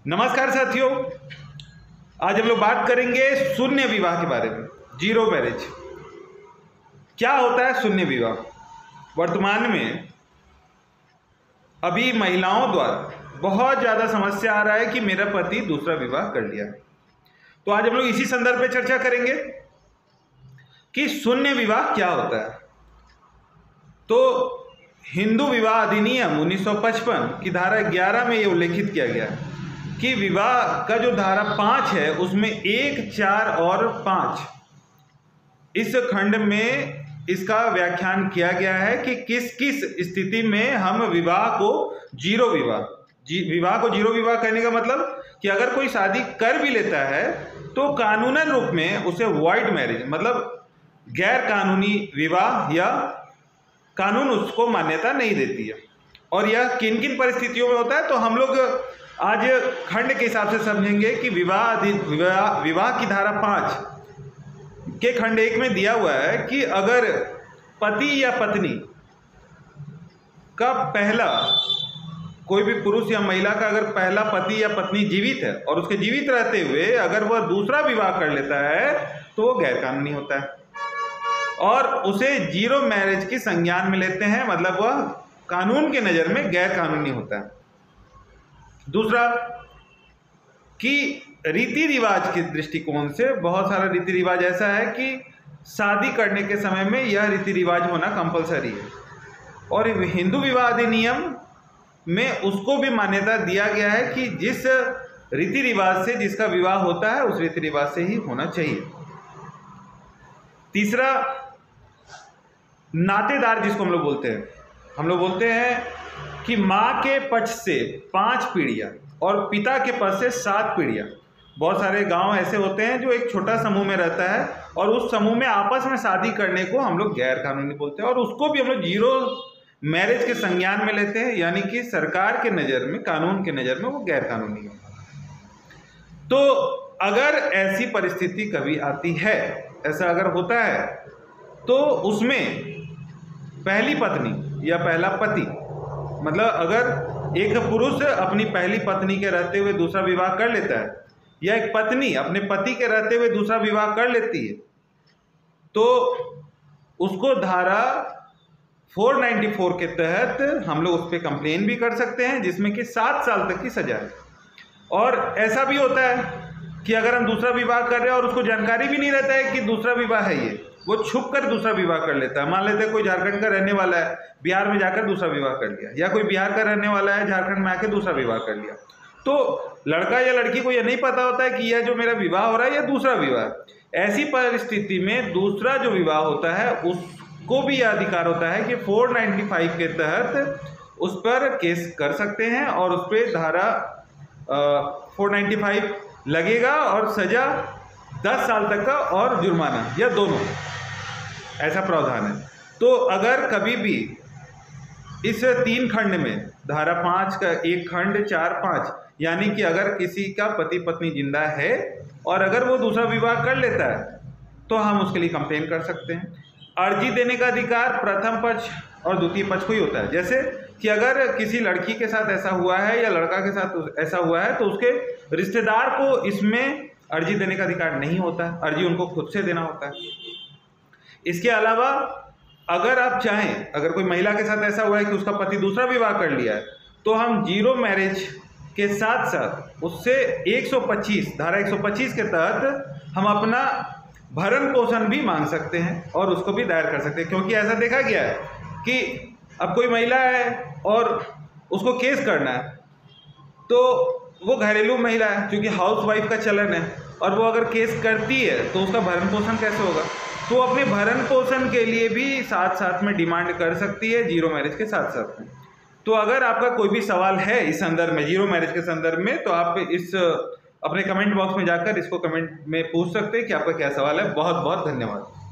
नमस्कार साथियों, आज हम लोग बात करेंगे शून्य विवाह के बारे में। जीरो मैरिज क्या होता है? शून्य विवाह वर्तमान में अभी महिलाओं द्वारा बहुत ज़्यादा समस्या आ रहा है कि मेरा पति दूसरा विवाह कर लिया। तो आज हम लोग इसी संदर्भ में चर्चा करेंगे कि शून्य विवाह क्या होता है। तो हिंदू विवाह अधिनियम 1955 की धारा 11 में यह उल्लेखित किया गया है कि विवाह का जो धारा 5 है उसमें 1, 4 और 5 इस खंड में इसका व्याख्यान किया गया है कि किस किस स्थिति में हम विवाह को जीरो विवाह कहने का मतलब कि अगर कोई शादी कर भी लेता है तो कानूनन रूप में उसे वॉइड मैरिज मतलब गैर कानूनी विवाह या कानून उसको मान्यता नहीं देती है। और यह किन किन परिस्थितियों में होता है तो हम लोग आज खंड के हिसाब से समझेंगे कि विवाह की धारा 5 के खंड 1 में दिया हुआ है कि अगर पति या पत्नी का पहला कोई भी पुरुष या महिला का अगर पहला पति या पत्नी जीवित है और उसके जीवित रहते हुए अगर वह दूसरा विवाह कर लेता है तो वो गैर कानूनी होता है और उसे जीरो मैरिज की संज्ञान में लेते हैं, मतलब वह कानून के नज़र में गैर कानूनी होता है। दूसरा कि रीति रिवाज के दृष्टिकोण से बहुत सारा रीति रिवाज ऐसा है कि शादी करने के समय में यह रीति रिवाज होना कंपलसरी है और हिंदू विवाह अधिनियम में उसको भी मान्यता दिया गया है कि जिस रीति रिवाज से जिसका विवाह होता है उस रीति रिवाज से ही होना चाहिए। तीसरा, नातेदार जिसको हम लोग बोलते हैं कि माँ के पक्ष से 5 पीढ़ियाँ और पिता के पक्ष से 7 पीढ़ियाँ। बहुत सारे गांव ऐसे होते हैं जो एक छोटा समूह में रहता है और उस समूह में आपस में शादी करने को हम लोग गैर कानूनी बोलते हैं और उसको भी हम लोग जीरो मैरिज के संज्ञान में लेते हैं, यानी कि सरकार के नज़र में, कानून के नज़र में वो गैर कानूनी है। तो अगर ऐसी परिस्थिति कभी आती है, ऐसा अगर होता है तो उसमें पहली पत्नी या पहला पति, मतलब अगर एक पुरुष अपनी पहली पत्नी के रहते हुए दूसरा विवाह कर लेता है या एक पत्नी अपने पति के रहते हुए दूसरा विवाह कर लेती है तो उसको धारा 494 के तहत हम लोग उस पर कंप्लेन भी कर सकते हैं जिसमें कि 7 साल तक की सजा है। और ऐसा भी होता है कि अगर हम दूसरा विवाह कर रहे हैं और उसको जानकारी भी नहीं रहता है कि दूसरा विवाह है, ये वो छुप कर दूसरा विवाह कर लेता है। मान लेते हैं कोई झारखंड का रहने वाला है, बिहार में जाकर दूसरा विवाह कर लिया, या कोई बिहार का रहने वाला है, झारखंड में आकर दूसरा विवाह कर लिया। तो लड़का या लड़की को यह नहीं पता होता है कि यह जो मेरा विवाह हो रहा है यह दूसरा विवाह। ऐसी परिस्थिति में दूसरा जो विवाह होता है उसको भी यह अधिकार होता है कि 495 के तहत उस पर केस कर सकते हैं और उस पर धारा 495 लगेगा और सजा 10 साल तक का और जुर्माना या दोनों, ऐसा प्रावधान है। तो अगर कभी भी इस 3 खंड में धारा 5 का एक खंड 4, 5 यानी कि अगर किसी का पति पत्नी जिंदा है और अगर वो दूसरा विवाह कर लेता है तो हम उसके लिए कंप्लेन कर सकते हैं। अर्जी देने का अधिकार प्रथम पक्ष और द्वितीय पक्ष को ही होता है। जैसे कि अगर किसी लड़की के साथ ऐसा हुआ है या लड़का के साथ ऐसा हुआ है तो उसके रिश्तेदार को इसमें अर्जी देने का अधिकार नहीं होता है, अर्जी उनको खुद से देना होता है। इसके अलावा अगर आप चाहें, अगर कोई महिला के साथ ऐसा हुआ है कि उसका पति दूसरा विवाह कर लिया है तो हम जीरो मैरिज के साथ साथ उससे 125 धारा 125 के तहत हम अपना भरण पोषण भी मांग सकते हैं और उसको भी दायर कर सकते हैं। क्योंकि ऐसा देखा गया है कि अब कोई महिला है और उसको केस करना है तो वो घरेलू महिला है, क्योंकि हाउस वाइफ का चलन है, और वो अगर केस करती है तो उसका भरण पोषण कैसे होगा। तो अपने भरण पोषण के लिए भी साथ साथ में डिमांड कर सकती है जीरो मैरिज के साथ साथ में। तो अगर आपका कोई भी सवाल है इस संदर्भ में, जीरो मैरिज के संदर्भ में, तो आप इस अपने कमेंट बॉक्स में जाकर इसको कमेंट में पूछ सकते हैं कि आपका क्या सवाल है। बहुत बहुत धन्यवाद।